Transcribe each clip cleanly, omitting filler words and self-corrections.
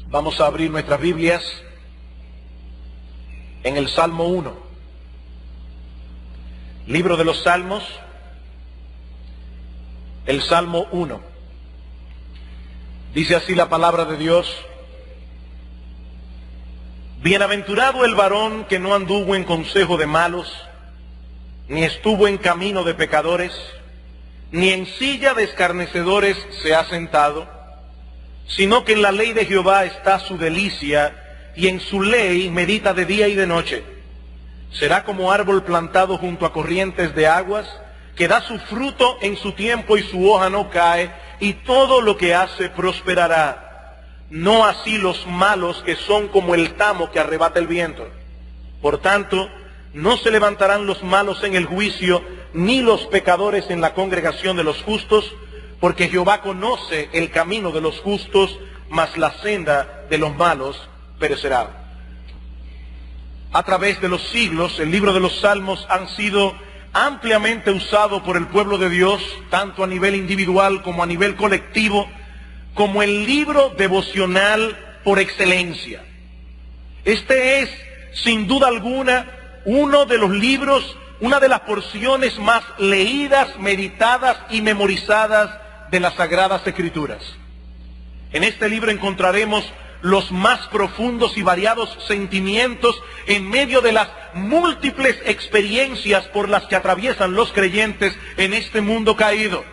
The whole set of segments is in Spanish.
Vamos a abrir nuestras Biblias en el Salmo 1. Libro de los Salmos, el Salmo 1. Dice así la palabra de Dios: Bienaventurado el varón que no anduvo en consejo de malos, ni estuvo en camino de pecadores, ni en silla de escarnecedores se ha sentado, sino que en la ley de Jehová está su delicia, y en su ley medita de día y de noche. Será como árbol plantado junto a corrientes de aguas, que da su fruto en su tiempo y su hoja no cae, y todo lo que hace prosperará. No así los malos, que son como el tamo que arrebata el viento. Por tanto, no se levantarán los malos en el juicio, ni los pecadores en la congregación de los justos, porque Jehová conoce el camino de los justos, mas la senda de los malos perecerá. A través de los siglos, el libro de los Salmos han sido ampliamente usado por el pueblo de Dios, tanto a nivel individual como a nivel colectivo, como el libro devocional por excelencia. Este es, sin duda alguna, uno de los libros, una de las porciones más leídas, meditadas y memorizadas de las Sagradas Escrituras. En este libro encontraremos los más profundos y variados sentimientos en medio de las múltiples experiencias por las que atraviesan los creyentes en este mundo caído.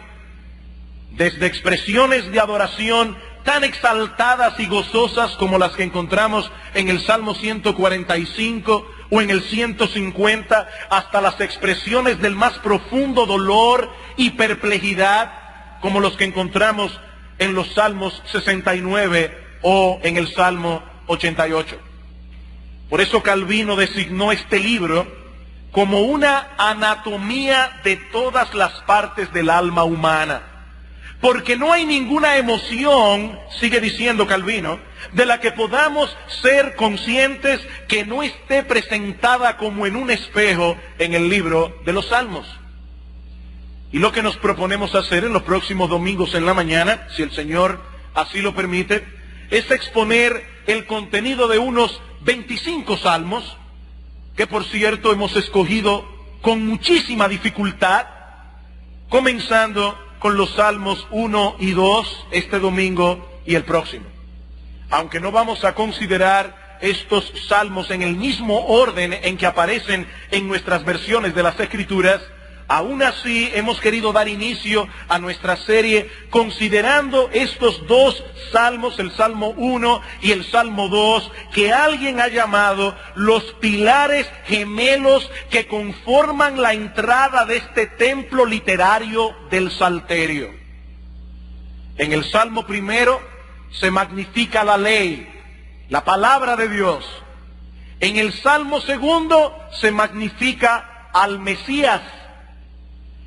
Desde expresiones de adoración tan exaltadas y gozosas como las que encontramos en el Salmo 145 o en el 150, hasta las expresiones del más profundo dolor y perplejidad, como los que encontramos en los Salmos 69 o en el Salmo 88. Por eso Calvino designó este libro como una anatomía de todas las partes del alma humana. Porque no hay ninguna emoción, sigue diciendo Calvino, de la que podamos ser conscientes que no esté presentada como en un espejo en el libro de los Salmos. Y lo que nos proponemos hacer en los próximos domingos en la mañana, si el Señor así lo permite, es exponer el contenido de unos 25 salmos, que por cierto hemos escogido con muchísima dificultad, comenzando con los Salmos 1 y 2 este domingo y el próximo. Aunque no vamos a considerar estos salmos en el mismo orden en que aparecen en nuestras versiones de las Escrituras, aún así hemos querido dar inicio a nuestra serie considerando estos dos salmos, el Salmo 1 y el Salmo 2, que alguien ha llamado los pilares gemelos que conforman la entrada de este templo literario del Salterio. En el Salmo primero se magnifica la ley, la palabra de Dios. En el Salmo segundo se magnifica al Mesías.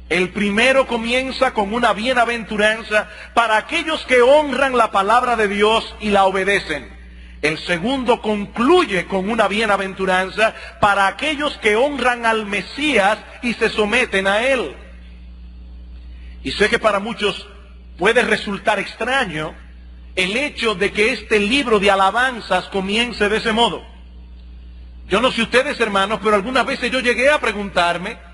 El primero comienza con una bienaventuranza para aquellos que honran la palabra de Dios y la obedecen. El segundo concluye con una bienaventuranza para aquellos que honran al Mesías y se someten a Él. Y sé que para muchos puede resultar extraño el hecho de que este libro de alabanzas comience de ese modo. Yo no sé ustedes, hermanos, pero algunas veces yo llegué a preguntarme,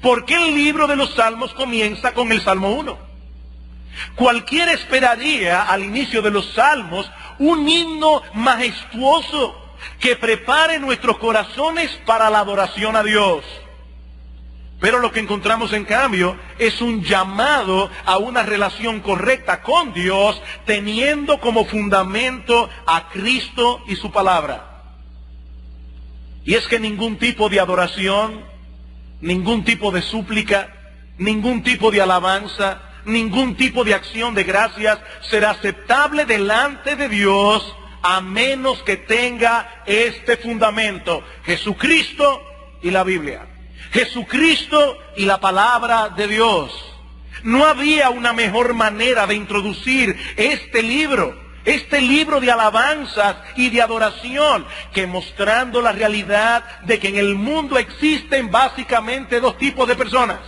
¿por qué el libro de los Salmos comienza con el Salmo 1? Cualquiera esperaría al inicio de los Salmos un himno majestuoso que prepare nuestros corazones para la adoración a Dios. Pero lo que encontramos en cambio es un llamado a una relación correcta con Dios, teniendo como fundamento a Cristo y su palabra. Y es que ningún tipo de adoración, ningún tipo de súplica, ningún tipo de alabanza, ningún tipo de acción de gracias será aceptable delante de Dios a menos que tenga este fundamento: Jesucristo y la Biblia. Jesucristo y la palabra de Dios. No había una mejor manera de introducir este libro de alabanzas y de adoración, que mostrando la realidad de que en el mundo existen básicamente dos tipos de personas.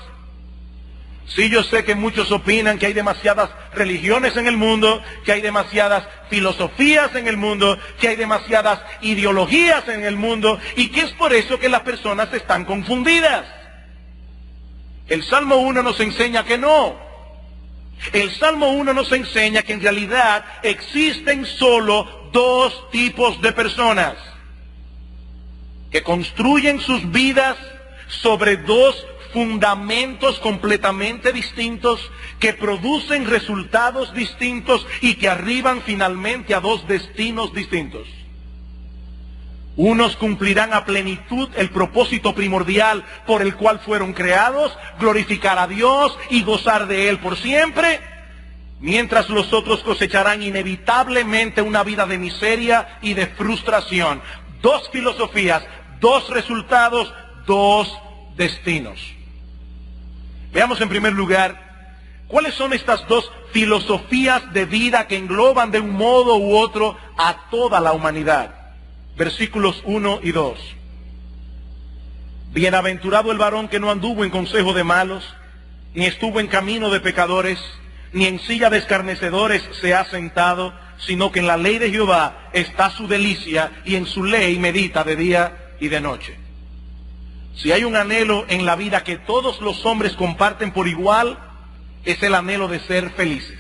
Sí, yo sé que muchos opinan que hay demasiadas religiones en el mundo, que hay demasiadas filosofías en el mundo, que hay demasiadas ideologías en el mundo, y que es por eso que las personas están confundidas. El Salmo 1 nos enseña que no. El Salmo 1 nos enseña que en realidad existen solo dos tipos de personas que construyen sus vidas sobre dos fundamentos completamente distintos, que producen resultados distintos y que arriban finalmente a dos destinos distintos. Unos cumplirán a plenitud el propósito primordial por el cual fueron creados, glorificar a Dios y gozar de Él por siempre, mientras los otros cosecharán inevitablemente una vida de miseria y de frustración. Dos filosofías, dos resultados, dos destinos. Veamos en primer lugar, ¿cuáles son estas dos filosofías de vida que engloban de un modo u otro a toda la humanidad? Versículos 1 y 2. Bienaventurado el varón que no anduvo en consejo de malos, ni estuvo en camino de pecadores, ni en silla de escarnecedores se ha sentado, sino que en la ley de Jehová está su delicia, y en su ley medita de día y de noche. Si hay un anhelo en la vida que todos los hombres comparten por igual, es el anhelo de ser felices.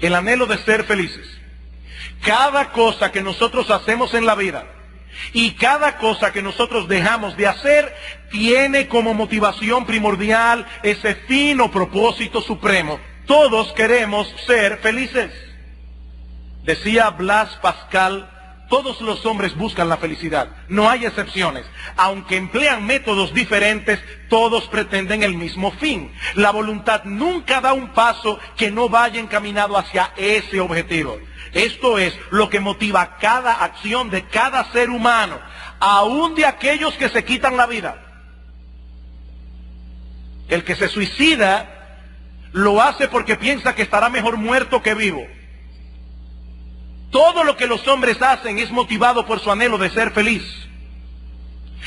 El anhelo de ser felices. Cada cosa que nosotros hacemos en la vida y cada cosa que nosotros dejamos de hacer tiene como motivación primordial ese fin o propósito supremo. Todos queremos ser felices. Decía Blas Pascal, todos los hombres buscan la felicidad, no hay excepciones. Aunque emplean métodos diferentes, todos pretenden el mismo fin. La voluntad nunca da un paso que no vaya encaminado hacia ese objetivo. Esto es lo que motiva cada acción de cada ser humano, aún de aquellos que se quitan la vida. El que se suicida lo hace porque piensa que estará mejor muerto que vivo. Todo lo que los hombres hacen es motivado por su anhelo de ser feliz.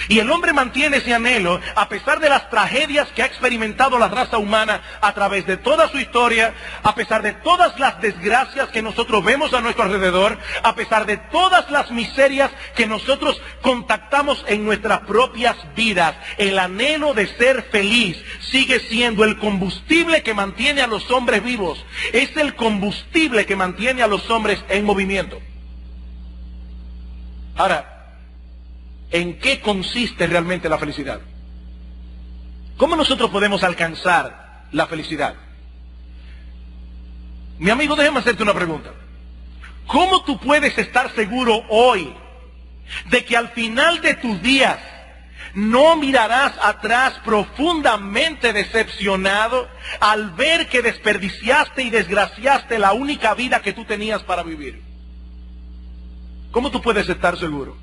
Y el hombre mantiene ese anhelo a pesar de las tragedias que ha experimentado la raza humana a través de toda su historia, a pesar de todas las desgracias que nosotros vemos a nuestro alrededor, a pesar de todas las miserias que nosotros contactamos en nuestras propias vidas. El anhelo de ser feliz sigue siendo el combustible que mantiene a los hombres vivos. Es el combustible que mantiene a los hombres en movimiento. Ahora, ¿en qué consiste realmente la felicidad? ¿Cómo nosotros podemos alcanzar la felicidad? Mi amigo, déjame hacerte una pregunta. ¿Cómo tú puedes estar seguro hoy de que al final de tus días no mirarás atrás profundamente decepcionado al ver que desperdiciaste y desgraciaste la única vida que tú tenías para vivir? ¿Cómo tú puedes estar seguro?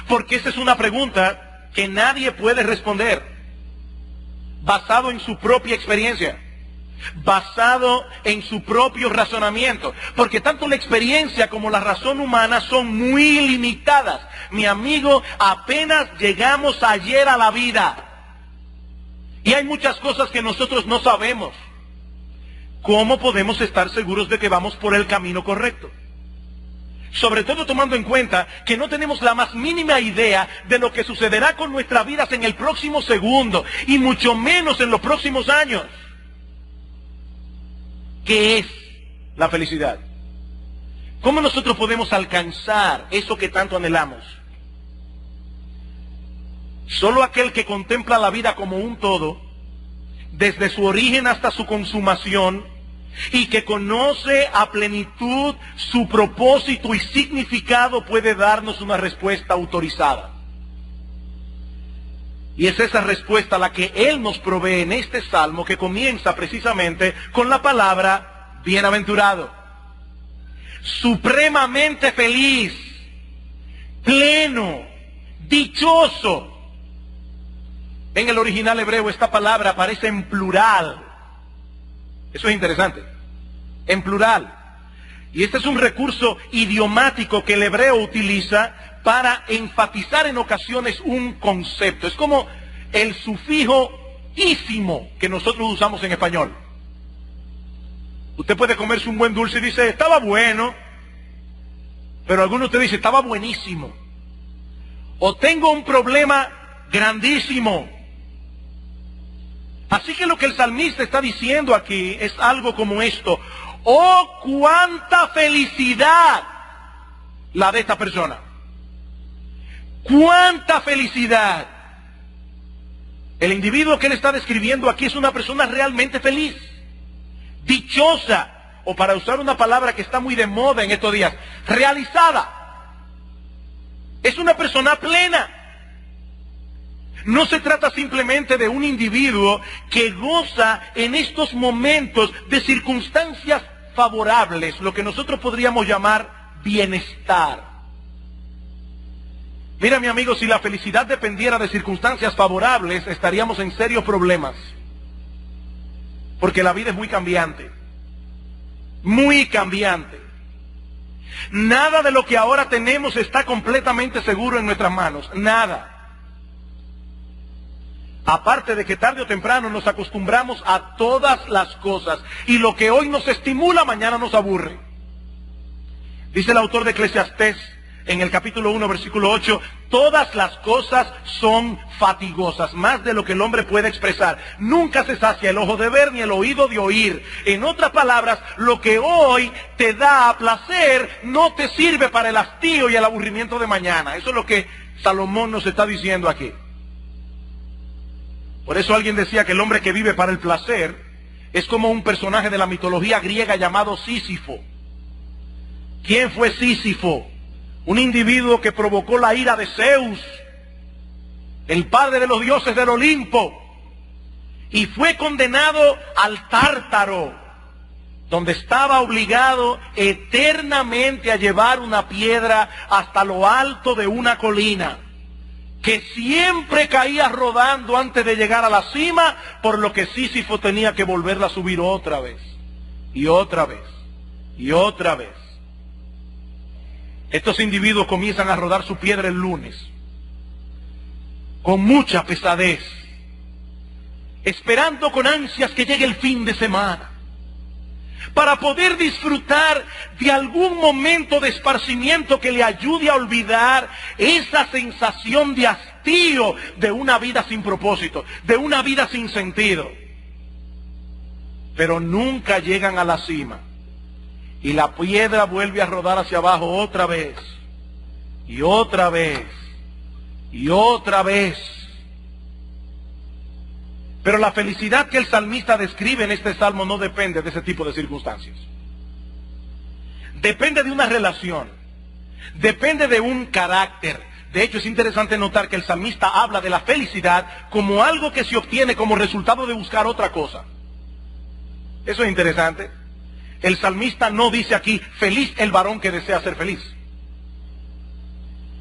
Porque esa es una pregunta que nadie puede responder, basado en su propia experiencia, basado en su propio razonamiento, porque tanto la experiencia como la razón humana son muy limitadas. Mi amigo, apenas llegamos ayer a la vida y hay muchas cosas que nosotros no sabemos. ¿Cómo podemos estar seguros de que vamos por el camino correcto? Sobre todo tomando en cuenta que no tenemos la más mínima idea de lo que sucederá con nuestras vidas en el próximo segundo y mucho menos en los próximos años. ¿Qué es la felicidad? ¿Cómo nosotros podemos alcanzar eso que tanto anhelamos? Solo aquel que contempla la vida como un todo, desde su origen hasta su consumación, y que conoce a plenitud su propósito y significado, puede darnos una respuesta autorizada. Y es esa respuesta la que Él nos provee en este salmo, que comienza precisamente con la palabra bienaventurado. Supremamente feliz, pleno, dichoso. En el original hebreo esta palabra aparece en plural. Eso es interesante, en plural. Y este es un recurso idiomático que el hebreo utiliza para enfatizar en ocasiones un concepto. Es como el sufijo buenísimo que nosotros usamos en español. Usted puede comerse un buen dulce y dice, estaba bueno, pero alguno de ustedes dice, estaba buenísimo. O tengo un problema grandísimo. Así que lo que el salmista está diciendo aquí es algo como esto: oh, cuánta felicidad la de esta persona. Cuánta felicidad. El individuo que él está describiendo aquí es una persona realmente feliz, dichosa, o para usar una palabra que está muy de moda en estos días, realizada. Es una persona plena. No se trata simplemente de un individuo que goza en estos momentos de circunstancias favorables, lo que nosotros podríamos llamar bienestar. Mira, mi amigo, si la felicidad dependiera de circunstancias favorables, estaríamos en serios problemas. Porque la vida es muy cambiante. Muy cambiante. Nada de lo que ahora tenemos está completamente seguro en nuestras manos. Nada. Aparte de que tarde o temprano nos acostumbramos a todas las cosas. Y lo que hoy nos estimula, mañana nos aburre. Dice el autor de Eclesiastés en el capítulo 1, versículo 8, todas las cosas son fatigosas, más de lo que el hombre puede expresar. Nunca se sacia el ojo de ver ni el oído de oír. En otras palabras, lo que hoy te da placer no te sirve para el hastío y el aburrimiento de mañana. Eso es lo que Salomón nos está diciendo aquí. Por eso alguien decía que el hombre que vive para el placer es como un personaje de la mitología griega llamado Sísifo. ¿Quién fue Sísifo? Un individuo que provocó la ira de Zeus, el padre de los dioses del Olimpo, y fue condenado al Tártaro, donde estaba obligado eternamente a llevar una piedra hasta lo alto de una colina, que siempre caía rodando antes de llegar a la cima, por lo que Sísifo tenía que volverla a subir otra vez, y otra vez, y otra vez. Estos individuos comienzan a rodar su piedra el lunes, con mucha pesadez, esperando con ansias que llegue el fin de semana, para poder disfrutar de algún momento de esparcimiento que le ayude a olvidar esa sensación de hastío de una vida sin propósito, de una vida sin sentido. Pero nunca llegan a la cima. Y la piedra vuelve a rodar hacia abajo otra vez, y otra vez, y otra vez. Pero la felicidad que el salmista describe en este salmo no depende de ese tipo de circunstancias. Depende de una relación, depende de un carácter. De hecho, es interesante notar que el salmista habla de la felicidad como algo que se obtiene como resultado de buscar otra cosa. Eso es interesante. El salmista no dice aquí, feliz el varón que desea ser feliz.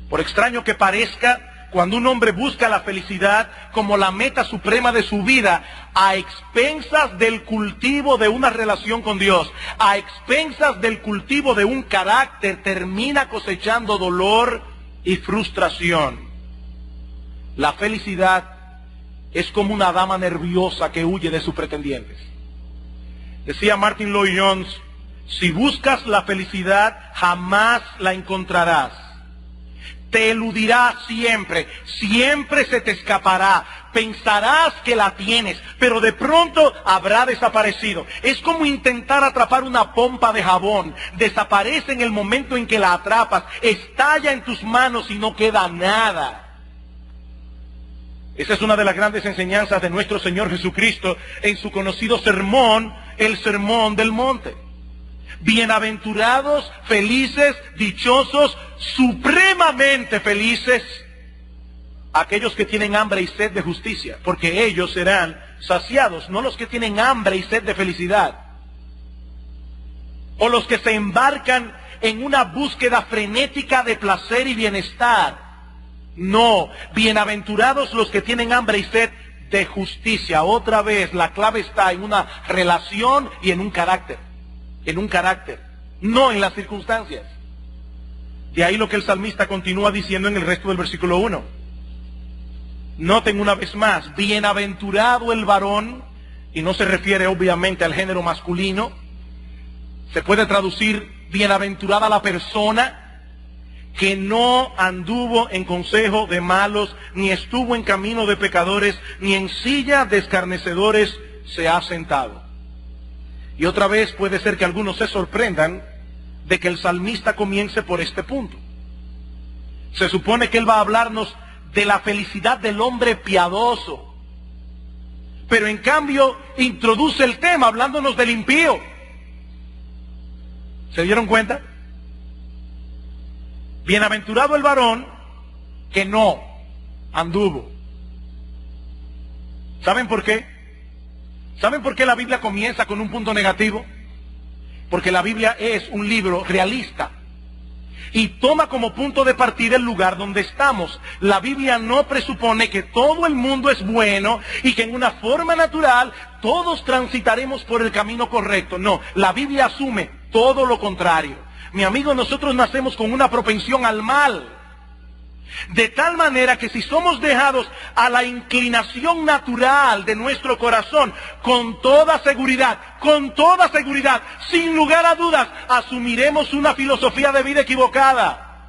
Por extraño que parezca, cuando un hombre busca la felicidad como la meta suprema de su vida, a expensas del cultivo de una relación con Dios, a expensas del cultivo de un carácter, termina cosechando dolor y frustración. La felicidad es como una dama nerviosa que huye de sus pretendientes. Decía Martin Lloyd-Jones, si buscas la felicidad, jamás la encontrarás. Te eludirá siempre, siempre se te escapará. Pensarás que la tienes, pero de pronto habrá desaparecido. Es como intentar atrapar una pompa de jabón. Desaparece en el momento en que la atrapas, estalla en tus manos y no queda nada. Esa es una de las grandes enseñanzas de nuestro Señor Jesucristo en su conocido sermón, el Sermón del Monte. Bienaventurados, felices, dichosos, supremamente felices, aquellos que tienen hambre y sed de justicia, porque ellos serán saciados, no los que tienen hambre y sed de felicidad, o los que se embarcan en una búsqueda frenética de placer y bienestar. No, bienaventurados los que tienen hambre y sed de justicia. Otra vez, la clave está en una relación y en un carácter. En un carácter, no en las circunstancias. De ahí lo que el salmista continúa diciendo en el resto del versículo 1. Noten una vez más, bienaventurado el varón, y no se refiere obviamente al género masculino. Se puede traducir bienaventurada la persona que no anduvo en consejo de malos, ni estuvo en camino de pecadores, ni en silla de escarnecedores se ha sentado. Y otra vez puede ser que algunos se sorprendan de que el salmista comience por este punto. Se supone que él va a hablarnos de la felicidad del hombre piadoso, pero en cambio introduce el tema hablándonos del impío. ¿Se dieron cuenta? Bienaventurado el varón que no anduvo. ¿Saben por qué? ¿Saben por qué la Biblia comienza con un punto negativo? Porque la Biblia es un libro realista y toma como punto de partida el lugar donde estamos. La Biblia no presupone que todo el mundo es bueno y que en una forma natural todos transitaremos por el camino correcto. No, la Biblia asume todo lo contrario. Mi amigo, nosotros nacemos con una propensión al mal. De tal manera que si somos dejados a la inclinación natural de nuestro corazón, con toda seguridad, sin lugar a dudas, asumiremos una filosofía de vida equivocada.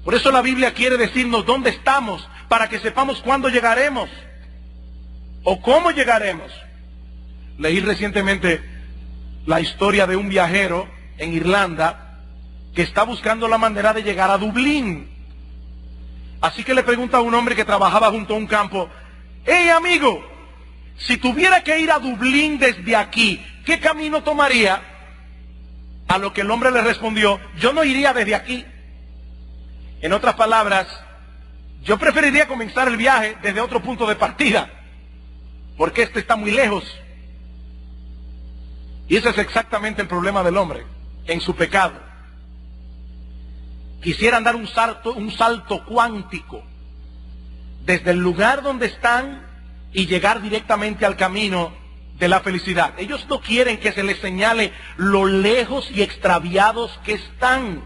Por eso la Biblia quiere decirnos dónde estamos, para que sepamos cuándo llegaremos, o cómo llegaremos. Leí recientemente la historia de un viajero en Irlanda que está buscando la manera de llegar a Dublín. Así que le pregunta a un hombre que trabajaba junto a un campo: hey amigo, si tuviera que ir a Dublín desde aquí, ¿qué camino tomaría? A lo que el hombre le respondió: yo no iría desde aquí. En otras palabras, yo preferiría comenzar el viaje desde otro punto de partida, porque este está muy lejos. Y ese es exactamente el problema del hombre en su pecado. Quisieran dar un salto cuántico desde el lugar donde están y llegar directamente al camino de la felicidad. Ellos no quieren que se les señale lo lejos y extraviados que están.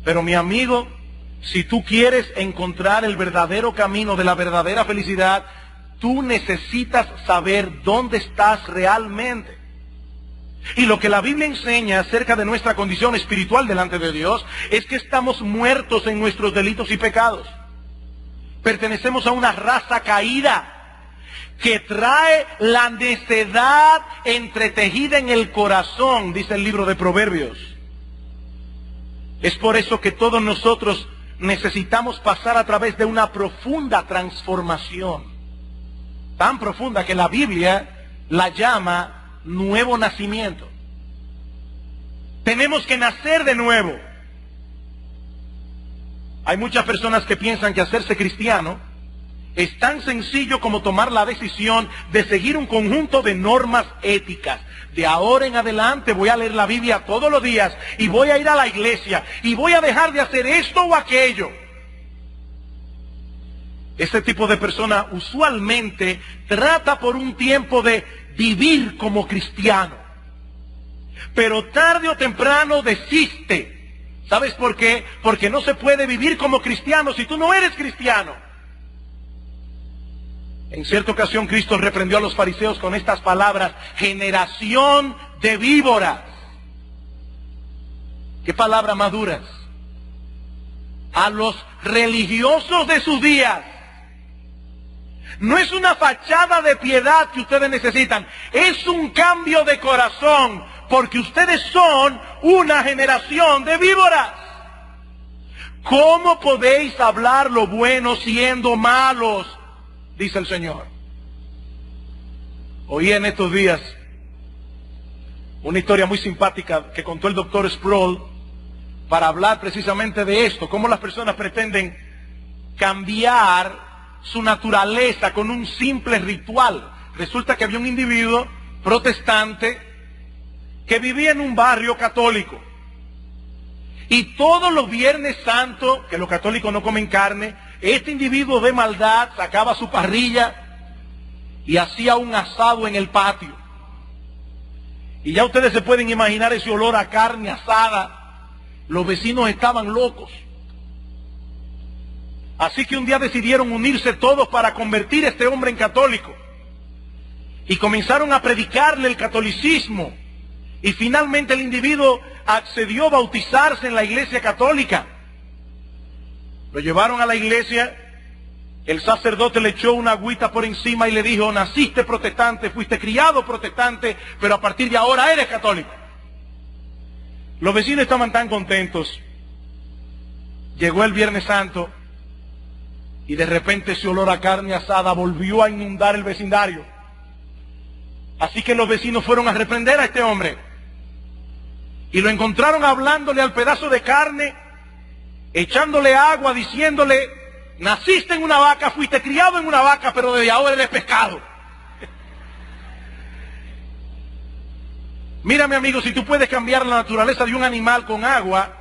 Pero mi amigo, si tú quieres encontrar el verdadero camino de la verdadera felicidad, tú necesitas saber dónde estás realmente. Y lo que la Biblia enseña acerca de nuestra condición espiritual delante de Dios es que estamos muertos en nuestros delitos y pecados. Pertenecemos a una raza caída que trae la necedad entretejida en el corazón, dice el libro de Proverbios. Es por eso que todos nosotros necesitamos pasar a través de una profunda transformación, tan profunda que la Biblia la llama nuevo nacimiento. Tenemos que nacer de nuevo. Hay muchas personas que piensan que hacerse cristiano es tan sencillo como tomar la decisión de seguir un conjunto de normas éticas. De ahora en adelante voy a leer la Biblia todos los días y voy a ir a la iglesia y voy a dejar de hacer esto o aquello. Este tipo de persona usualmente trata por un tiempo de vivir como cristiano, pero tarde o temprano desiste. ¿Sabes por qué? Porque no se puede vivir como cristiano si tú no eres cristiano. En cierta ocasión Cristo reprendió a los fariseos con estas palabras: generación de víboras. ¿Qué palabras más duras? A los religiosos de sus días. No es una fachada de piedad que ustedes necesitan, es un cambio de corazón, porque ustedes son una generación de víboras. ¿Cómo podéis hablar lo bueno siendo malos?, dice el Señor. Oí en estos días una historia muy simpática que contó el doctor Sproul para hablar precisamente de esto, cómo las personas pretenden cambiar su naturaleza con un simple ritual. Resulta que había un individuo protestante que vivía en un barrio católico y todos los Viernes Santos, que los católicos no comen carne, este individuo de maldad sacaba su parrilla y hacía un asado en el patio. Y ya ustedes se pueden imaginar ese olor a carne asada. Los vecinos estaban locos. Así que un día decidieron unirse todos para convertir a este hombre en católico. Y comenzaron a predicarle el catolicismo. Y finalmente el individuo accedió a bautizarse en la iglesia católica. Lo llevaron a la iglesia. El sacerdote le echó una agüita por encima y le dijo: naciste protestante, fuiste criado protestante, pero a partir de ahora eres católico. Los vecinos estaban tan contentos. Llegó el Viernes Santo y de repente ese olor a carne asada volvió a inundar el vecindario. Así que los vecinos fueron a reprender a este hombre y lo encontraron hablándole al pedazo de carne, echándole agua, diciéndole: naciste en una vaca, fuiste criado en una vaca, pero desde ahora eres pescado. Mira, mi amigo, si tú puedes cambiar la naturaleza de un animal con agua,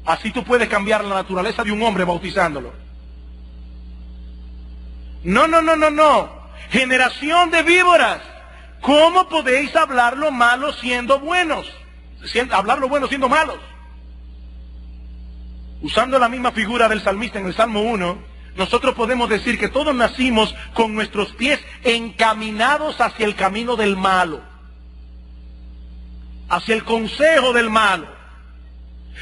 así tú puedes cambiar la naturaleza de un hombre bautizándolo. No. Generación de víboras. ¿Cómo podéis hablar lo malo siendo buenos? Hablar lo bueno siendo malos. Usando la misma figura del salmista en el Salmo 1, nosotros podemos decir que todos nacimos con nuestros pies encaminados hacia el camino del malo, hacia el consejo del malo.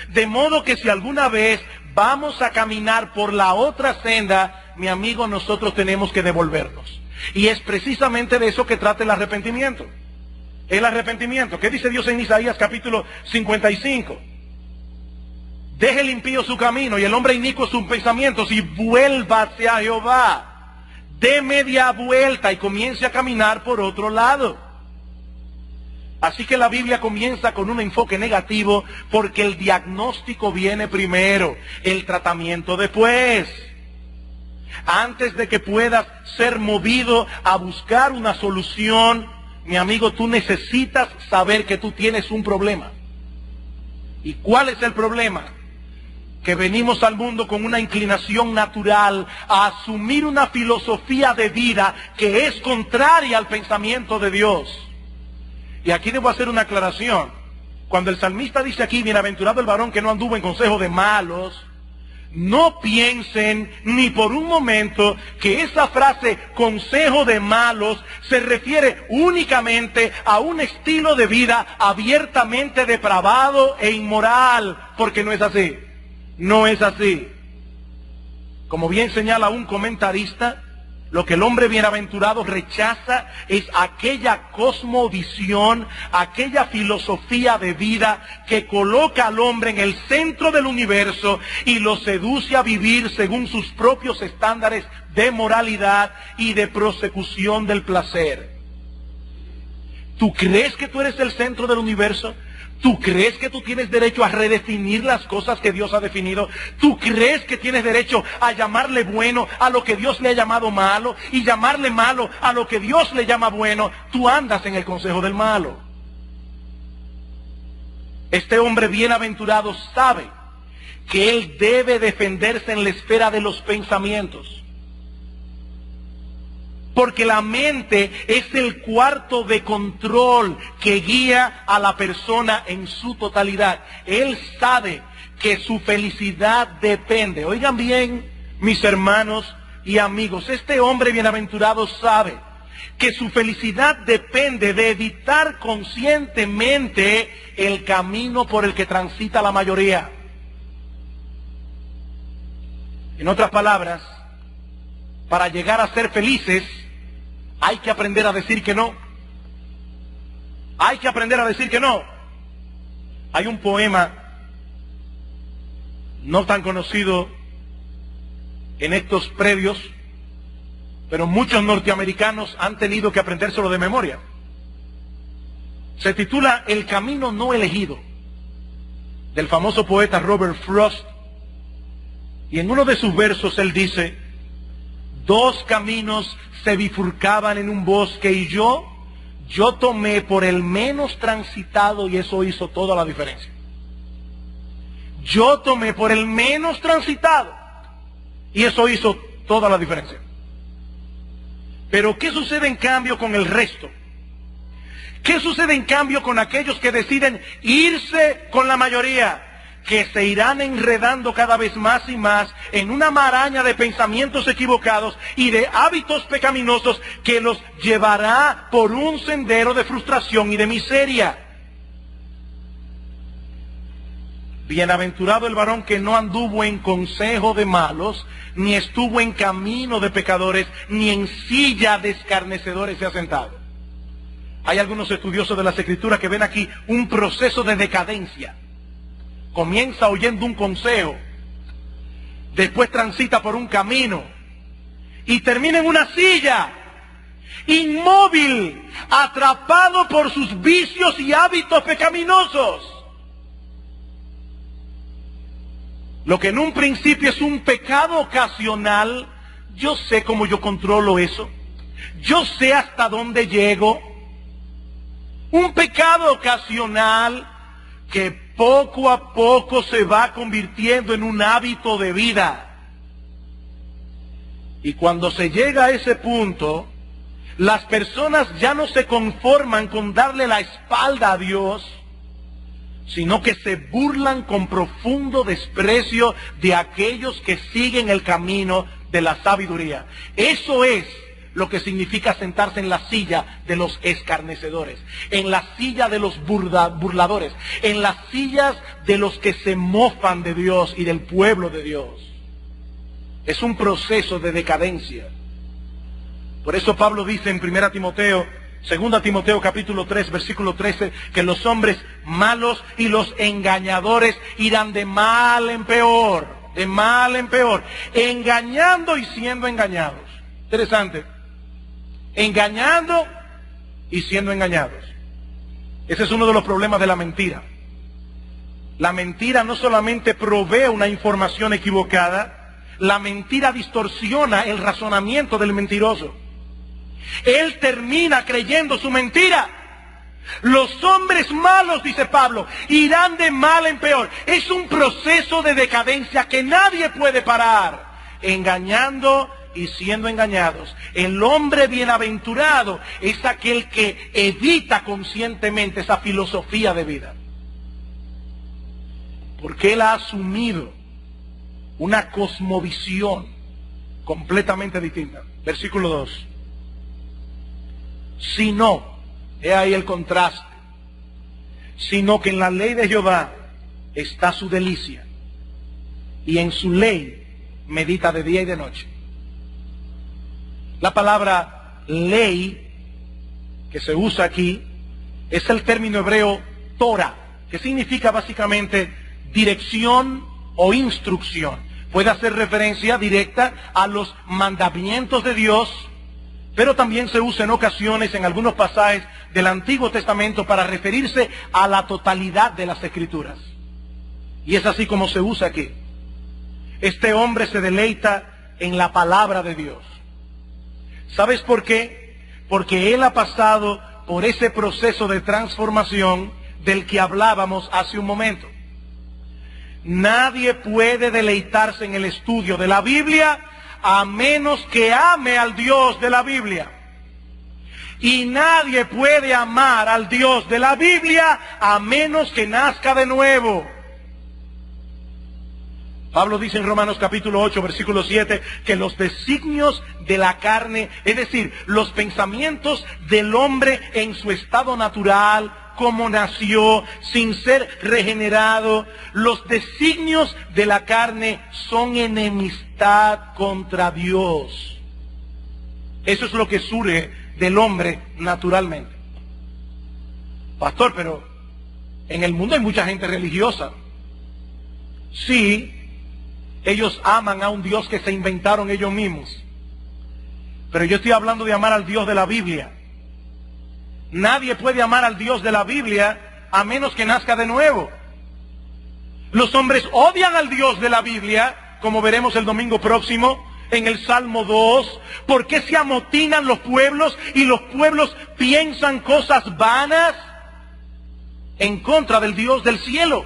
De modo que si alguna vez vamos a caminar por la otra senda, mi amigo, nosotros tenemos que devolvernos. Y es precisamente de eso que trata el arrepentimiento. El arrepentimiento. ¿Qué dice Dios en Isaías capítulo 55? Deje el impío su camino y el hombre inicuo sus pensamientos y vuélvase a Jehová. Dé media vuelta y comience a caminar por otro lado. Así que la Biblia comienza con un enfoque negativo porque el diagnóstico viene primero, el tratamiento después. Antes de que puedas ser movido a buscar una solución, mi amigo, tú necesitas saber que tú tienes un problema. ¿Y cuál es el problema? Que venimos al mundo con una inclinación natural a asumir una filosofía de vida que es contraria al pensamiento de Dios. Y aquí debo hacer una aclaración. Cuando el salmista dice aquí: bienaventurado el varón que no anduvo en consejo de malos, no piensen ni por un momento que esa frase consejo de malos se refiere únicamente a un estilo de vida abiertamente depravado e inmoral, porque no es así. No es así. Como bien señala un comentarista, lo que el hombre bienaventurado rechaza es aquella cosmovisión, aquella filosofía de vida que coloca al hombre en el centro del universo y lo seduce a vivir según sus propios estándares de moralidad y de prosecución del placer. ¿Tú crees que tú eres el centro del universo? ¿Tú crees que tú tienes derecho a redefinir las cosas que Dios ha definido? ¿Tú crees que tienes derecho a llamarle bueno a lo que Dios le ha llamado malo y llamarle malo a lo que Dios le llama bueno? Tú andas en el consejo del malo. Este hombre bienaventurado sabe que él debe defenderse en la esfera de los pensamientos. Porque la mente es el cuarto de control que guía a la persona en su totalidad. Él sabe que su felicidad depende. Oigan bien, mis hermanos y amigos, este hombre bienaventurado sabe que su felicidad depende de evitar conscientemente el camino por el que transita la mayoría. En otras palabras, para llegar a ser felices, hay que aprender a decir que no. Hay que aprender a decir que no. Hay un poema no tan conocido en estos predios, pero muchos norteamericanos han tenido que aprendérselo de memoria. Se titula El camino no elegido, del famoso poeta Robert Frost. Y en uno de sus versos él dice: dos caminos se bifurcaban en un bosque y yo tomé por el menos transitado y eso hizo toda la diferencia. Yo tomé por el menos transitado y eso hizo toda la diferencia. Pero ¿qué sucede en cambio con el resto? ¿Qué sucede en cambio con aquellos que deciden irse con la mayoría? que se irán enredando cada vez más y más en una maraña de pensamientos equivocados y de hábitos pecaminosos que los llevará por un sendero de frustración y de miseria. Bienaventurado el varón que no anduvo en consejo de malos, ni estuvo en camino de pecadores, ni en silla de escarnecedores se ha sentado. Hay algunos estudiosos de las Escrituras que ven aquí un proceso de decadencia. Comienza oyendo un consejo, después transita por un camino y termina en una silla, inmóvil, atrapado por sus vicios y hábitos pecaminosos. Lo que en un principio es un pecado ocasional, yo sé cómo yo controlo eso, yo sé hasta dónde llego. Un pecado ocasional que poco a poco se va convirtiendo en un hábito de vida. Y cuando se llega a ese punto, las personas ya no se conforman con darle la espalda a Dios, sino que se burlan con profundo desprecio de aquellos que siguen el camino de la sabiduría. Eso es lo que significa sentarse en la silla de los escarnecedores, en la silla de los burladores, en las sillas de los que se mofan de Dios y del pueblo de Dios. Es un proceso de decadencia. Por eso Pablo dice en 2 Timoteo capítulo 3, versículo 13, que los hombres malos y los engañadores irán de mal en peor, engañando y siendo engañados. Interesante. Engañando y siendo engañados. Ese es uno de los problemas de la mentira. La mentira no solamente provee una información equivocada, la mentira distorsiona el razonamiento del mentiroso. Él termina creyendo su mentira. Los hombres malos, dice Pablo, irán de mal en peor. Es un proceso de decadencia que nadie puede parar. Engañando y siendo engañados. El hombre bienaventurado es aquel que evita conscientemente esa filosofía de vida, porque él ha asumido una cosmovisión completamente distinta. Versículo 2. Sino, he ahí el contraste, sino que en la ley de Jehová está su delicia, y en su ley medita de día y de noche. La palabra ley que se usa aquí es el término hebreo Torah, que significa básicamente dirección o instrucción. Puede hacer referencia directa a los mandamientos de Dios, pero también se usa en ocasiones en algunos pasajes del Antiguo Testamento para referirse a la totalidad de las Escrituras. Y es así como se usa aquí. Este hombre se deleita en la palabra de Dios. ¿Sabes por qué? Porque él ha pasado por ese proceso de transformación del que hablábamos hace un momento. Nadie puede deleitarse en el estudio de la Biblia a menos que ame al Dios de la Biblia. Y nadie puede amar al Dios de la Biblia a menos que nazca de nuevo. Pablo dice en Romanos capítulo 8, versículo 7, que los designios de la carne, es decir, los pensamientos del hombre en su estado natural, como nació, sin ser regenerado, los designios de la carne son enemistad contra Dios. Eso es lo que surge del hombre naturalmente. Pastor, pero en el mundo hay mucha gente religiosa. Sí, ellos aman a un Dios que se inventaron ellos mismos. Pero yo estoy hablando de amar al Dios de la Biblia. Nadie puede amar al Dios de la Biblia a menos que nazca de nuevo. Los hombres odian al Dios de la Biblia, como veremos el domingo próximo en el Salmo 2. ¿Por qué se amotinan los pueblos y los pueblos piensan cosas vanas en contra del Dios del cielo?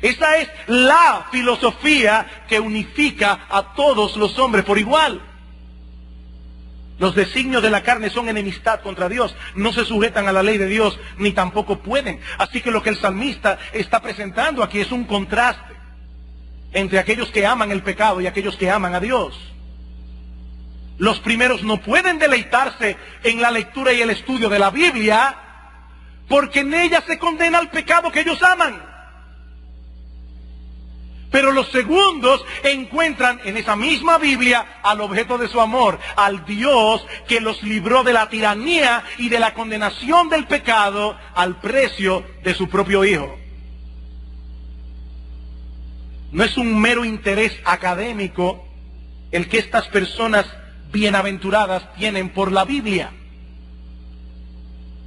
Esa es la filosofía que unifica a todos los hombres por igual. Los designios de la carne son enemistad contra Dios. No se sujetan a la ley de Dios, ni tampoco pueden. Así que lo que el salmista está presentando aquí es un contraste entre aquellos que aman el pecado y aquellos que aman a Dios. Los primeros no pueden deleitarse en la lectura y el estudio de la Biblia, porque en ella se condena el pecado que ellos aman. Pero los segundos encuentran en esa misma Biblia al objeto de su amor, al Dios que los libró de la tiranía y de la condenación del pecado al precio de su propio Hijo. No es un mero interés académico el que estas personas bienaventuradas tienen por la Biblia,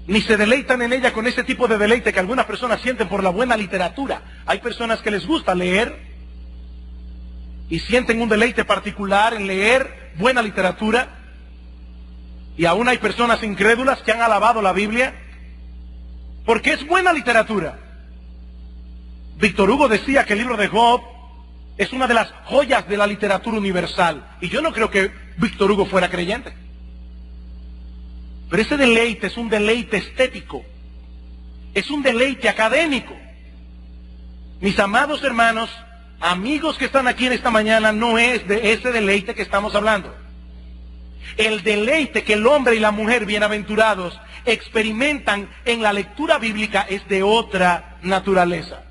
ni se deleitan en ella con ese tipo de deleite que algunas personas sienten por la buena literatura. Hay personas que les gusta leer y sienten un deleite particular en leer buena literatura, y aún hay personas incrédulas que han alabado la Biblia porque es buena literatura. Víctor Hugo decía que el libro de Job es una de las joyas de la literatura universal, y yo no creo que Víctor Hugo fuera creyente. Pero ese deleite es un deleite estético, es un deleite académico. Mis amados hermanos, amigos que están aquí en esta mañana, no es de ese deleite que estamos hablando. El deleite que el hombre y la mujer bienaventurados experimentan en la lectura bíblica es de otra naturaleza.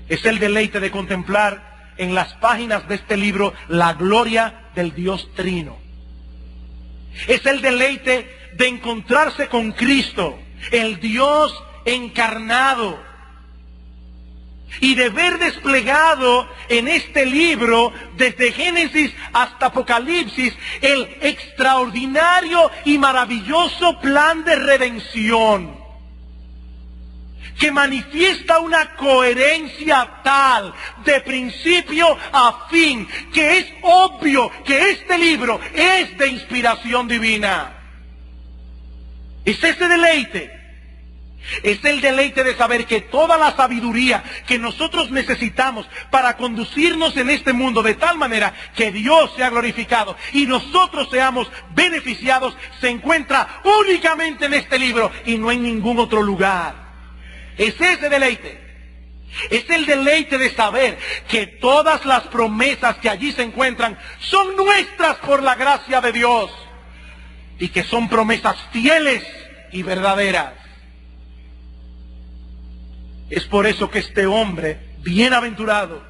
Es el deleite de contemplar en las páginas de este libro la gloria del Dios Trino. Es el deleite de encontrarse con Cristo, el Dios encarnado, y de ver desplegado en este libro, desde Génesis hasta Apocalipsis, el extraordinario y maravilloso plan de redención, que manifiesta una coherencia tal, de principio a fin, que es obvio que este libro es de inspiración divina. Es ese deleite. Es el deleite de saber que toda la sabiduría que nosotros necesitamos para conducirnos en este mundo de tal manera que Dios sea glorificado y nosotros seamos beneficiados, se encuentra únicamente en este libro y no en ningún otro lugar. Es ese deleite. Es el deleite de saber que todas las promesas que allí se encuentran son nuestras por la gracia de Dios, y que son promesas fieles y verdaderas. Es por eso que este hombre bienaventurado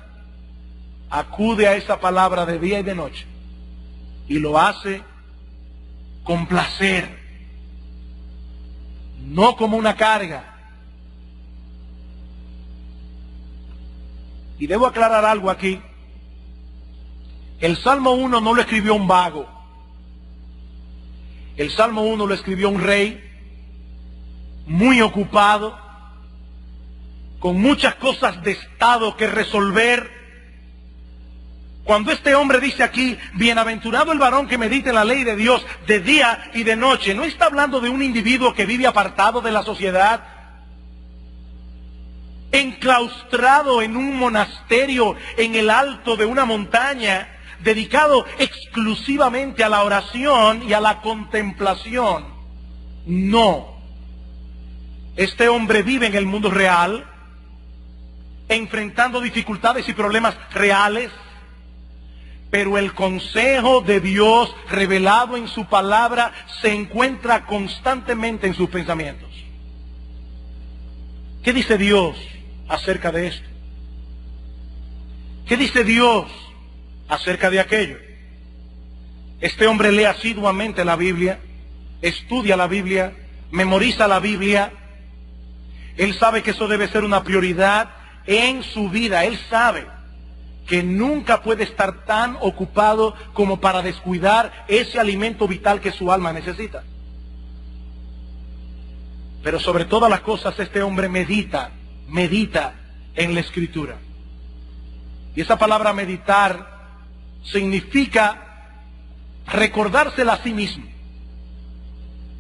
acude a esa palabra de día y de noche, y lo hace con placer, no como una carga. Y debo aclarar algo aquí. El Salmo 1 no lo escribió un vago. El Salmo 1 lo escribió un rey muy ocupado, con muchas cosas de estado que resolver. Cuando este hombre dice aquí, bienaventurado el varón que medita en la ley de Dios de día y de noche, no está hablando de un individuo que vive apartado de la sociedad, enclaustrado en un monasterio en el alto de una montaña, dedicado exclusivamente a la oración y a la contemplación. No. Este hombre vive en el mundo real, enfrentando dificultades y problemas reales, pero el consejo de Dios revelado en su palabra se encuentra constantemente en sus pensamientos. ¿Qué dice Dios acerca de esto? ¿Qué dice Dios acerca de aquello? Este hombre lee asiduamente la Biblia, estudia la Biblia, memoriza la Biblia. Él sabe que eso debe ser una prioridad en su vida. Él sabe que nunca puede estar tan ocupado como para descuidar ese alimento vital que su alma necesita. Pero sobre todas las cosas, este hombre medita en la Escritura. Y esa palabra meditar significa recordársela a sí mismo.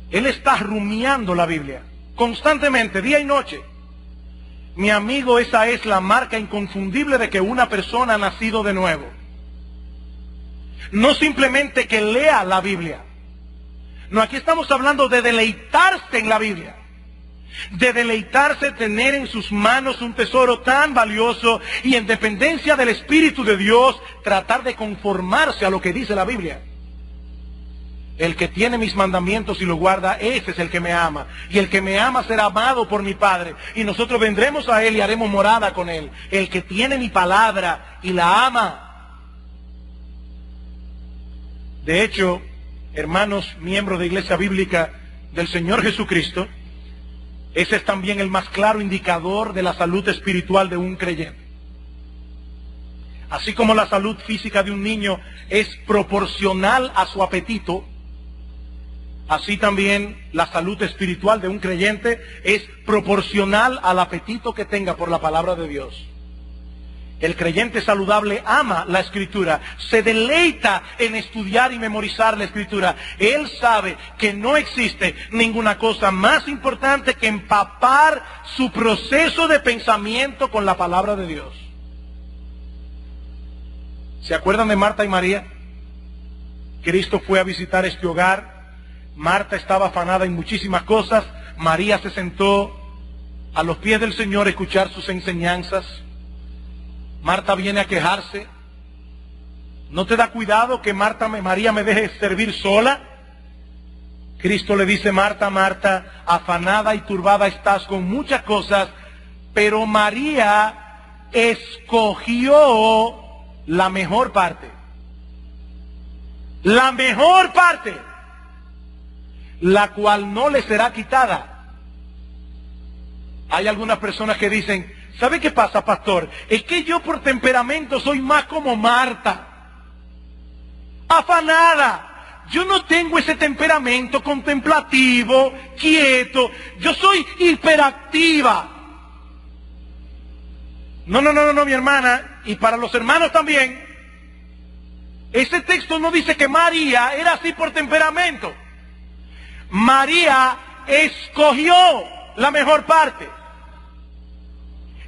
Él está rumiando la Biblia constantemente, día y noche. Mi amigo, esa es la marca inconfundible de que una persona ha nacido de nuevo. No simplemente que lea la Biblia. No, aquí estamos hablando de deleitarse en la Biblia. De deleitarse, tener en sus manos un tesoro tan valioso y en dependencia del Espíritu de Dios, tratar de conformarse a lo que dice la Biblia. El que tiene mis mandamientos y los guarda, ese es el que me ama. Y el que me ama será amado por mi Padre. Y nosotros vendremos a Él y haremos morada con Él. El que tiene mi palabra y la ama. De hecho, hermanos, miembros de Iglesia Bíblica del Señor Jesucristo, ese es también el más claro indicador de la salud espiritual de un creyente. Así como la salud física de un niño es proporcional a su apetito, así también la salud espiritual de un creyente es proporcional al apetito que tenga por la palabra de Dios. El creyente saludable ama la Escritura, se deleita en estudiar y memorizar la Escritura. Él sabe que no existe ninguna cosa más importante que empapar su proceso de pensamiento con la palabra de Dios. ¿Se acuerdan de Marta y María? Cristo fue a visitar este hogar. Marta estaba afanada en muchísimas cosas. María se sentó a los pies del Señor a escuchar sus enseñanzas. Marta viene a quejarse. ¿No te da cuidado que María me deje servir sola? Cristo le dice: Marta, Marta, afanada y turbada estás con muchas cosas, pero María escogió la mejor parte. La mejor parte, la cual no le será quitada. Hay algunas personas que dicen: ¿sabe qué pasa, pastor? Es que yo por temperamento soy más como Marta, afanada. Yo no tengo ese temperamento contemplativo, quieto. Yo soy hiperactiva. No, mi hermana, y para los hermanos también. Ese texto no dice que María era así por temperamento. María escogió la mejor parte.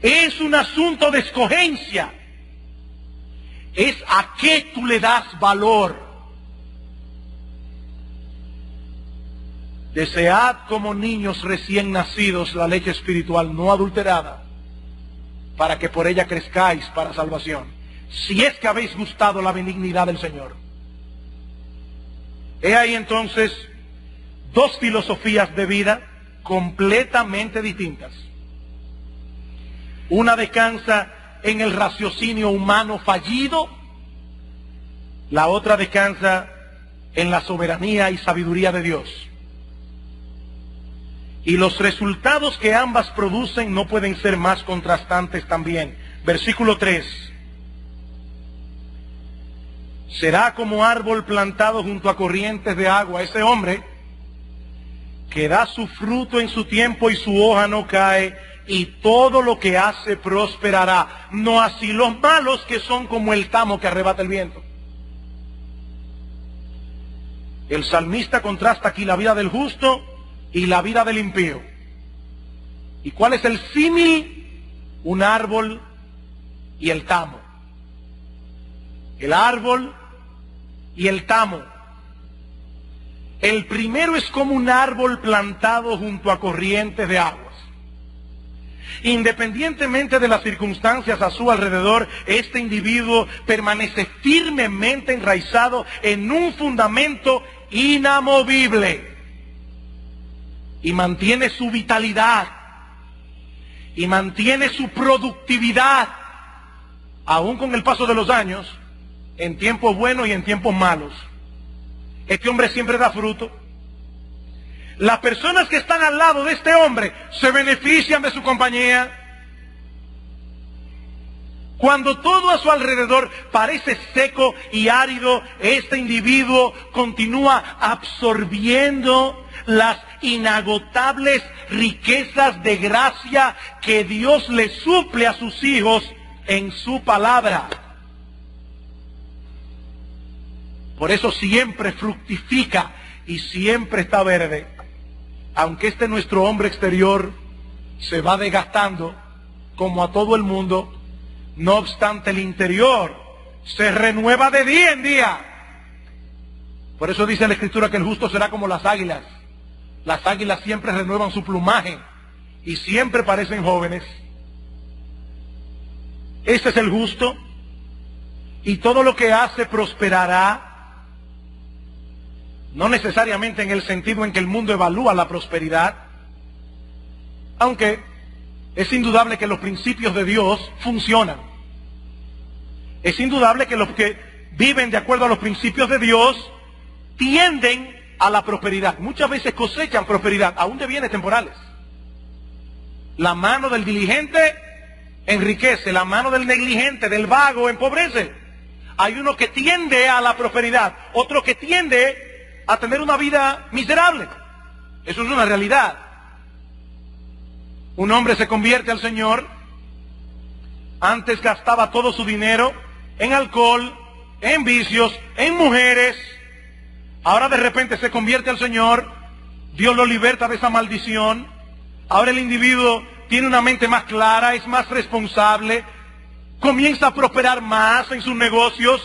Es un asunto de escogencia. Es a qué tú le das valor. Desead como niños recién nacidos la leche espiritual no adulterada, para que por ella crezcáis para salvación, si es que habéis gustado la benignidad del Señor. He ahí entonces dos filosofías de vida completamente distintas. Una descansa en el raciocinio humano fallido, la otra descansa en la soberanía y sabiduría de Dios. Y los resultados que ambas producen no pueden ser más contrastantes también. Versículo 3. Será como árbol plantado junto a corrientes de agua. Ese hombre que da su fruto en su tiempo y su hoja no cae, y todo lo que hace prosperará. No así los malos, que son como el tamo que arrebata el viento. El salmista contrasta aquí la vida del justo y la vida del impío. ¿Y cuál es el símil? Un árbol y el tamo. El árbol y el tamo. El primero es como un árbol plantado junto a corrientes de aguas. Independientemente de las circunstancias a su alrededor, este individuo permanece firmemente enraizado en un fundamento inamovible y mantiene su vitalidad y mantiene su productividad, aún con el paso de los años, en tiempos buenos y en tiempos malos. Este hombre siempre da fruto. Las personas que están al lado de este hombre se benefician de su compañía. Cuando todo a su alrededor parece seco y árido, este individuo continúa absorbiendo las inagotables riquezas de gracia que Dios le suple a sus hijos en su palabra. Por eso siempre fructifica y siempre está verde. Aunque nuestro hombre exterior se va desgastando, como a todo el mundo, no obstante el interior se renueva de día en día. Por eso dice la Escritura que el justo será como las águilas. Las águilas siempre renuevan su plumaje y siempre parecen jóvenes. Ese es el justo, y todo lo que hace prosperará, no necesariamente en el sentido en que el mundo evalúa la prosperidad, aunque es indudable que los principios de Dios funcionan. Es indudable que los que viven de acuerdo a los principios de Dios tienden a la prosperidad. Muchas veces cosechan prosperidad, aún de bienes temporales. La mano del diligente enriquece, la mano del negligente, del vago, empobrece. Hay uno que tiende a la prosperidad, otro que tiende a tener una vida miserable. Eso es una realidad. Un hombre se convierte al Señor, antes gastaba todo su dinero en alcohol, en vicios, en mujeres. Ahora de repente se convierte al Señor, Dios lo liberta de esa maldición. Ahora el individuo tiene una mente más clara, es más responsable, comienza a prosperar más en sus negocios.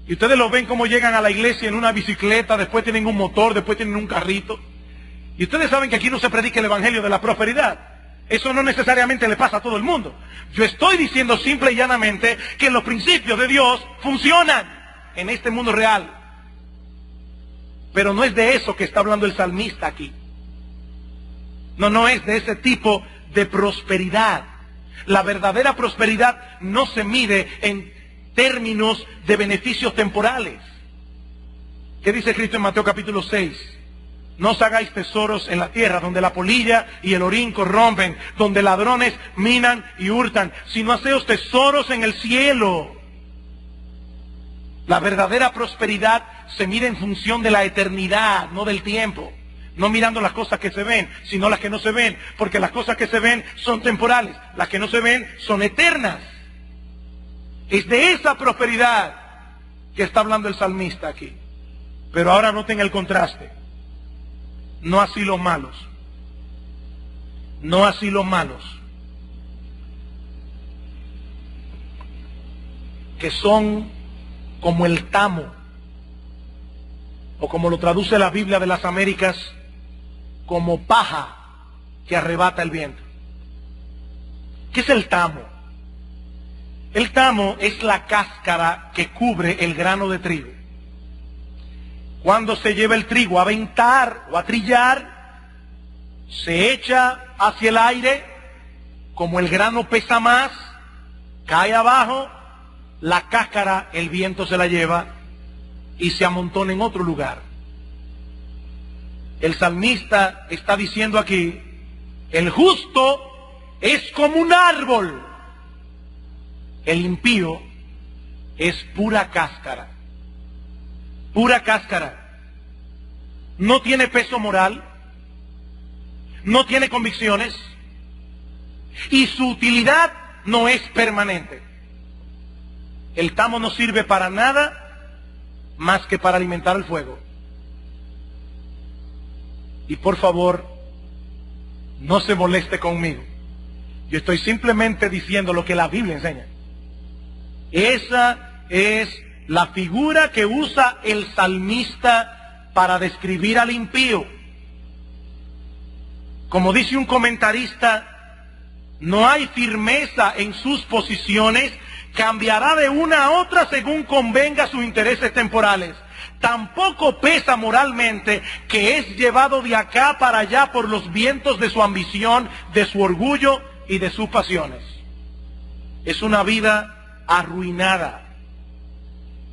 Y ustedes lo ven como llegan a la iglesia en una bicicleta, después tienen un motor, después tienen un carrito. Y ustedes saben que aquí no se predica el evangelio de la prosperidad. Eso no necesariamente le pasa a todo el mundo. Yo estoy diciendo simple y llanamente que los principios de Dios funcionan en este mundo real. Pero no es de eso que está hablando el salmista aquí. No es de ese tipo de prosperidad. La verdadera prosperidad no se mide en términos de beneficios temporales. ¿Qué dice Cristo en Mateo capítulo 6? No os hagáis tesoros en la tierra, donde la polilla y el orín corrompen, donde ladrones minan y hurtan, sino haceos tesoros en el cielo. La verdadera prosperidad se mide en función de la eternidad, no del tiempo. No mirando las cosas que se ven, sino las que no se ven. Porque las cosas que se ven son temporales, las que no se ven son eternas. Es de esa prosperidad que está hablando el salmista aquí. Pero ahora noten el contraste. No así los malos. No así los malos. Que son como el tamo, o como lo traduce la Biblia de las Américas, como paja que arrebata el viento. ¿Qué es el tamo? El tamo es la cáscara que cubre el grano de trigo. Cuando se lleva el trigo a aventar o a trillar, se echa hacia el aire, como el grano pesa más, cae abajo, la cáscara el viento se la lleva y se amontona en otro lugar. El salmista está diciendo aquí, el justo es como un árbol, el impío es pura cáscara. Pura cáscara. No tiene peso moral, no tiene convicciones y su utilidad no es permanente. El tamo no sirve para nada más que para alimentar el fuego. Y por favor, no se moleste conmigo. Yo estoy simplemente diciendo lo que la Biblia enseña. Esa es la figura que usa el salmista para describir al impío. Como dice un comentarista, no hay firmeza en sus posiciones, cambiará de una a otra según convenga sus intereses temporales. Tampoco pesa moralmente, que es llevado de acá para allá por los vientos de su ambición, de su orgullo y de sus pasiones. Es una vida arruinada.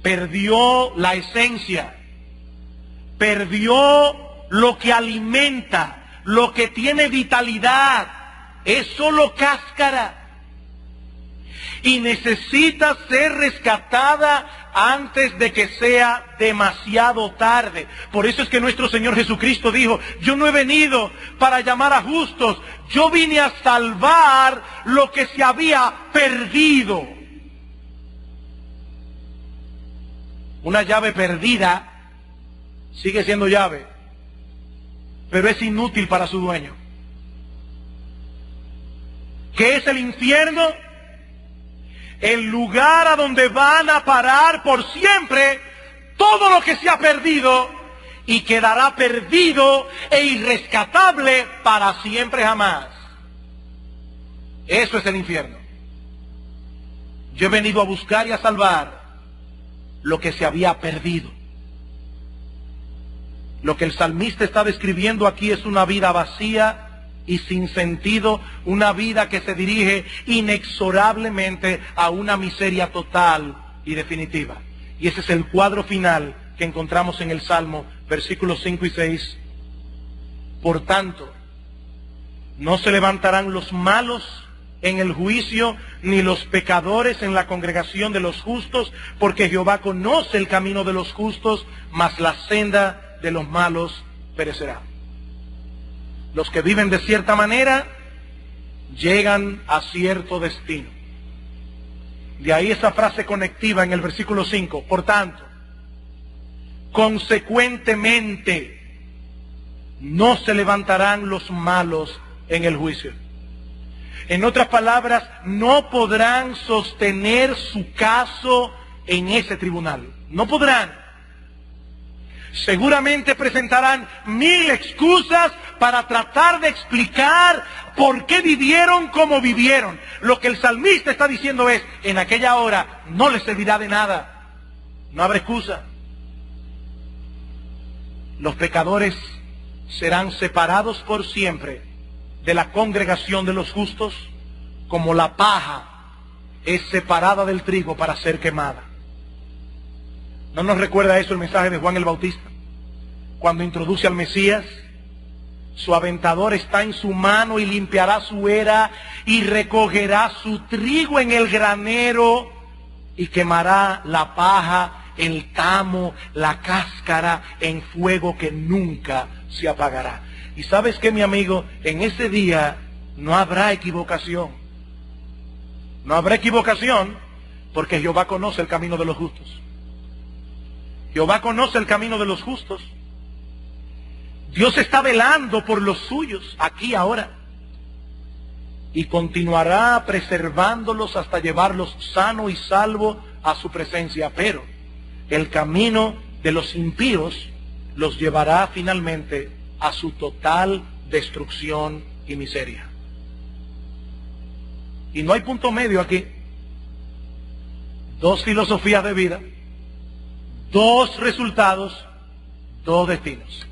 Perdió la esencia, perdió lo que alimenta, lo que tiene vitalidad, es solo cáscara. Y necesita ser rescatada antes de que sea demasiado tarde. Por eso es que nuestro Señor Jesucristo dijo, yo no he venido para llamar a justos, yo vine a salvar lo que se había perdido. Una llave perdida sigue siendo llave, pero es inútil para su dueño. ¿Qué es el infierno? El lugar a donde van a parar por siempre todo lo que se ha perdido y quedará perdido e irrescatable para siempre jamás. Eso es el infierno. Yo he venido a buscar y a salvar lo que se había perdido. Lo que el salmista está describiendo aquí es una vida vacía y sin sentido, una vida que se dirige inexorablemente a una miseria total y definitiva. Y ese es el cuadro final que encontramos en el Salmo, versículos 5 y 6. Por tanto, no se levantarán los malos en el juicio, ni los pecadores en la congregación de los justos, porque Jehová conoce el camino de los justos, mas la senda de los malos perecerá. Los que viven de cierta manera llegan a cierto destino. De ahí esa frase conectiva en el versículo 5. Por tanto, consecuentemente, no se levantarán los malos en el juicio. En otras palabras, no podrán sostener su caso en ese tribunal. No podrán. Seguramente presentarán 1000 excusas para tratar de explicar por qué vivieron como vivieron. Lo que el salmista está diciendo es, en aquella hora no les servirá de nada. No habrá excusa. Los pecadores serán separados por siempre de la congregación de los justos, como la paja es separada del trigo para ser quemada. ¿No nos recuerda eso el mensaje de Juan el Bautista? Cuando introduce al Mesías, su aventador está en su mano y limpiará su era y recogerá su trigo en el granero y quemará la paja, el tamo, la cáscara en fuego que nunca se apagará. Y ¿sabes qué, mi amigo? En ese día no habrá equivocación. No habrá equivocación porque Jehová conoce el camino de los justos. Jehová conoce el camino de los justos. Dios está velando por los suyos, aquí ahora. Y continuará preservándolos hasta llevarlos sano y salvo a su presencia. Pero el camino de los impíos los llevará finalmente a su total destrucción y miseria. Y no hay punto medio aquí. Dos filosofías de vida, dos resultados, dos destinos.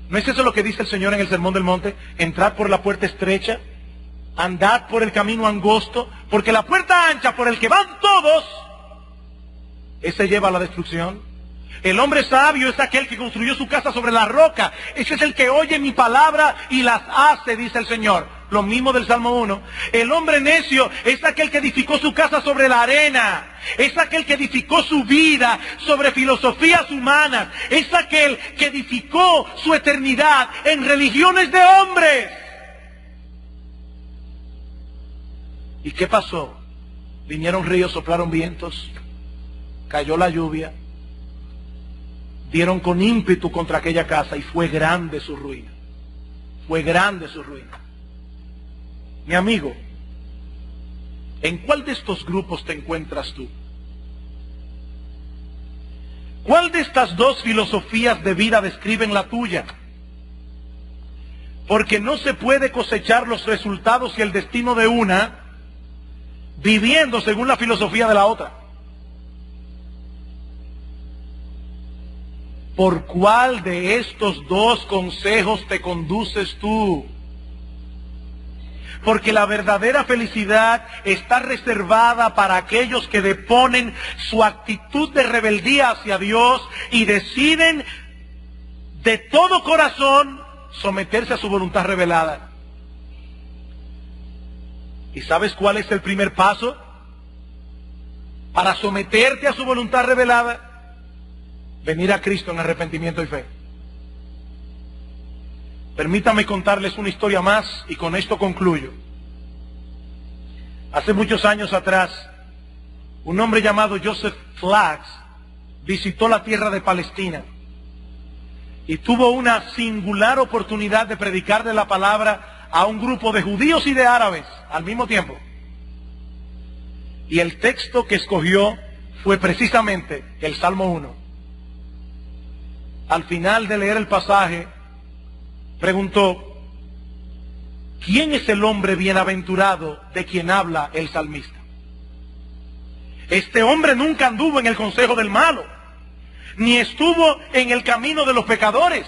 ¿No es eso lo que dice el Señor en el Sermón del Monte? Entrad por la puerta estrecha, andad por el camino angosto, porque la puerta ancha por el que van todos, ese lleva a la destrucción. El hombre sabio es aquel que construyó su casa sobre la roca. Ese es el que oye mi palabra y las hace, dice el Señor. Lo mismo del Salmo 1. El hombre necio es aquel que edificó su casa sobre la arena. Es aquel que edificó su vida sobre filosofías humanas. Es aquel que edificó su eternidad en religiones de hombres. ¿Y qué pasó? Vinieron ríos, soplaron vientos, cayó la lluvia, dieron con ímpetu contra aquella casa y fue grande su ruina. Fue grande su ruina. Mi amigo, ¿en cuál de estos grupos te encuentras tú? ¿Cuál de estas dos filosofías de vida describen la tuya? Porque no se puede cosechar los resultados y el destino de una viviendo según la filosofía de la otra. ¿Por cuál de estos dos consejos te conduces tú? Porque la verdadera felicidad está reservada para aquellos que deponen su actitud de rebeldía hacia Dios y deciden de todo corazón someterse a su voluntad revelada. ¿Y sabes cuál es el primer paso para someterte a su voluntad revelada? Venir a Cristo en arrepentimiento y fe. Permítame contarles una historia más y con esto concluyo. Hace muchos años atrás, un hombre llamado Joseph Flax visitó la tierra de Palestina y tuvo una singular oportunidad de predicarle la palabra a un grupo de judíos y de árabes al mismo tiempo. Y el texto que escogió fue precisamente el Salmo 1. Al final de leer el pasaje, preguntó: ¿quién es el hombre bienaventurado de quien habla el salmista? Este hombre nunca anduvo en el consejo del malo, ni estuvo en el camino de los pecadores,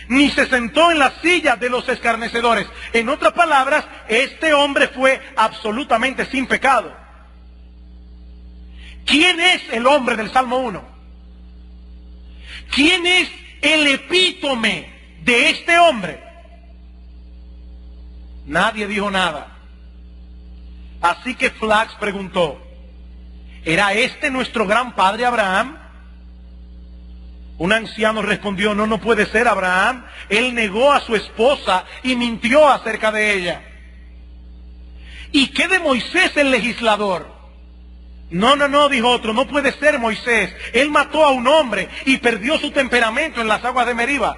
ni se sentó en la silla de los escarnecedores. En otras palabras, este hombre fue absolutamente sin pecado. ¿Quién es el hombre del Salmo 1? ¿Quién es el epítome de este hombre? Nadie dijo nada. Así que Flax preguntó: ¿era este nuestro gran padre Abraham? Un anciano respondió: no, no puede ser Abraham. Él negó a su esposa y mintió acerca de ella. ¿Y qué de Moisés el legislador? No, no, no, dijo otro, no puede ser Moisés. Él mató a un hombre y perdió su temperamento en las aguas de Meriba.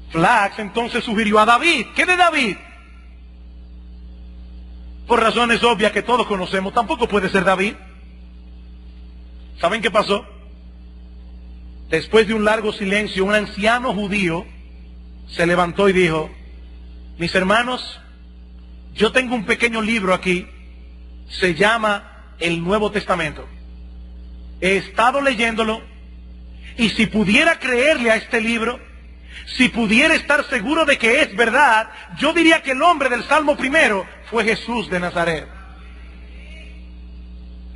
Flax entonces sugirió a David. ¿Qué de David? Por razones obvias que todos conocemos, tampoco puede ser David. ¿Saben qué pasó? Después de un largo silencio, un anciano judío se levantó y dijo: mis hermanos, yo tengo un pequeño libro aquí, se llama el Nuevo Testamento. He estado leyéndolo, y si pudiera creerle a este libro, si pudiera estar seguro de que es verdad, yo diría que el hombre del Salmo primero fue Jesús de Nazaret.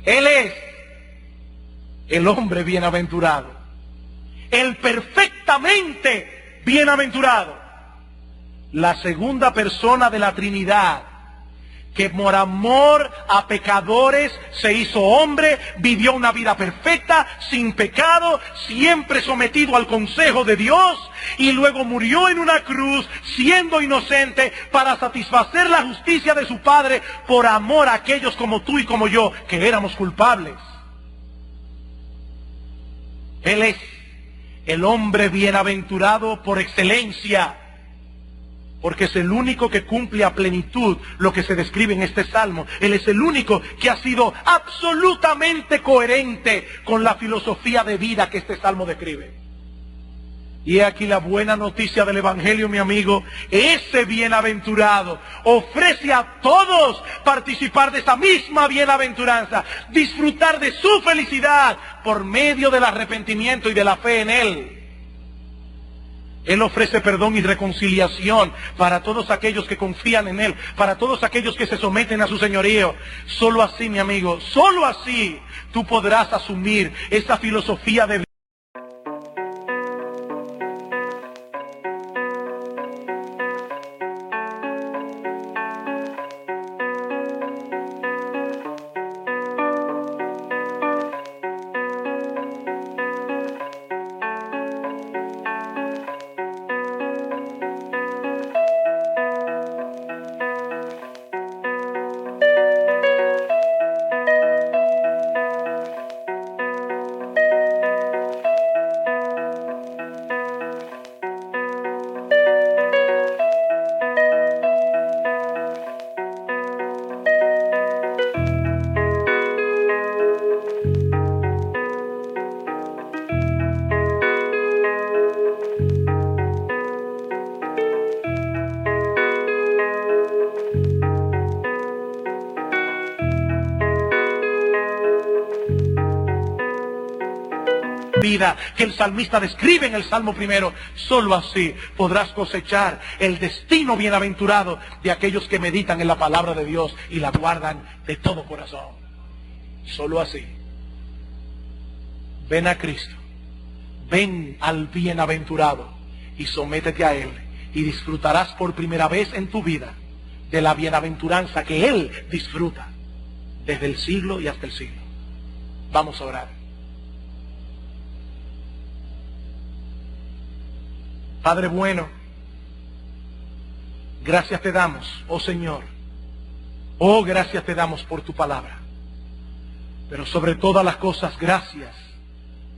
Él es el hombre bienaventurado, el perfectamente bienaventurado, la segunda persona de la Trinidad, que por amor a pecadores se hizo hombre, vivió una vida perfecta, sin pecado, siempre sometido al consejo de Dios, y luego murió en una cruz siendo inocente para satisfacer la justicia de su Padre por amor a aquellos como tú y como yo, que éramos culpables. Él es el hombre bienaventurado por excelencia, porque es el único que cumple a plenitud lo que se describe en este salmo. Él es el único que ha sido absolutamente coherente con la filosofía de vida que este salmo describe. Y he aquí la buena noticia del Evangelio, mi amigo. Ese bienaventurado ofrece a todos participar de esa misma bienaventuranza, disfrutar de su felicidad por medio del arrepentimiento y de la fe en Él. Él ofrece perdón y reconciliación para todos aquellos que confían en Él, para todos aquellos que se someten a su señorío. Solo así, mi amigo, solo así tú podrás asumir esa filosofía de vida. Vida que el salmista describe en el Salmo primero. Solo así podrás cosechar el destino bienaventurado de aquellos que meditan en la palabra de Dios y la guardan de todo corazón. Solo así. Ven a Cristo, ven al bienaventurado y sométete a Él, y disfrutarás por primera vez en tu vida de la bienaventuranza que Él disfruta desde el siglo y hasta el siglo. Vamos a orar. Padre bueno, gracias te damos, oh Señor. Oh, gracias te damos por tu palabra. Pero sobre todas las cosas, gracias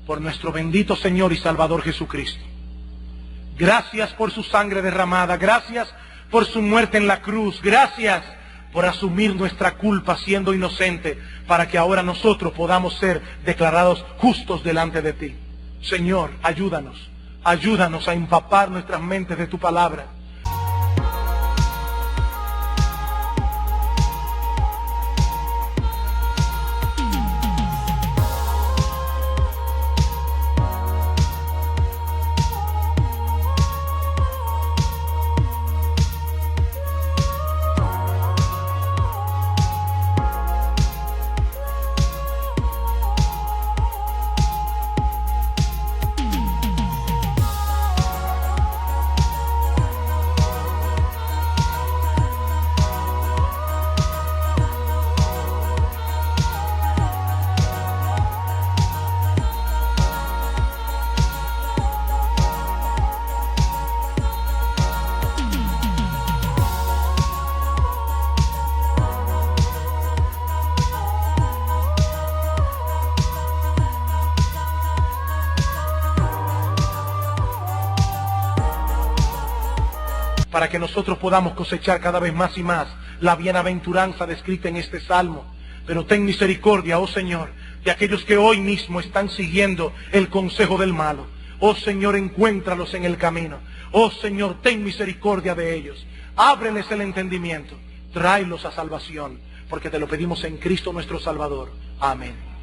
por nuestro bendito Señor y Salvador Jesucristo. Gracias por su sangre derramada. Gracias por su muerte en la cruz. Gracias por asumir nuestra culpa siendo inocente, para que ahora nosotros podamos ser declarados justos delante de ti. Señor, ayúdanos a empapar nuestras mentes de tu palabra. Para que nosotros podamos cosechar cada vez más y más la bienaventuranza descrita en este salmo. Pero ten misericordia, oh Señor, de aquellos que hoy mismo están siguiendo el consejo del malo. Oh Señor, encuéntralos en el camino. Oh Señor, ten misericordia de ellos. Ábreles el entendimiento. Tráelos a salvación, porque te lo pedimos en Cristo nuestro Salvador. Amén.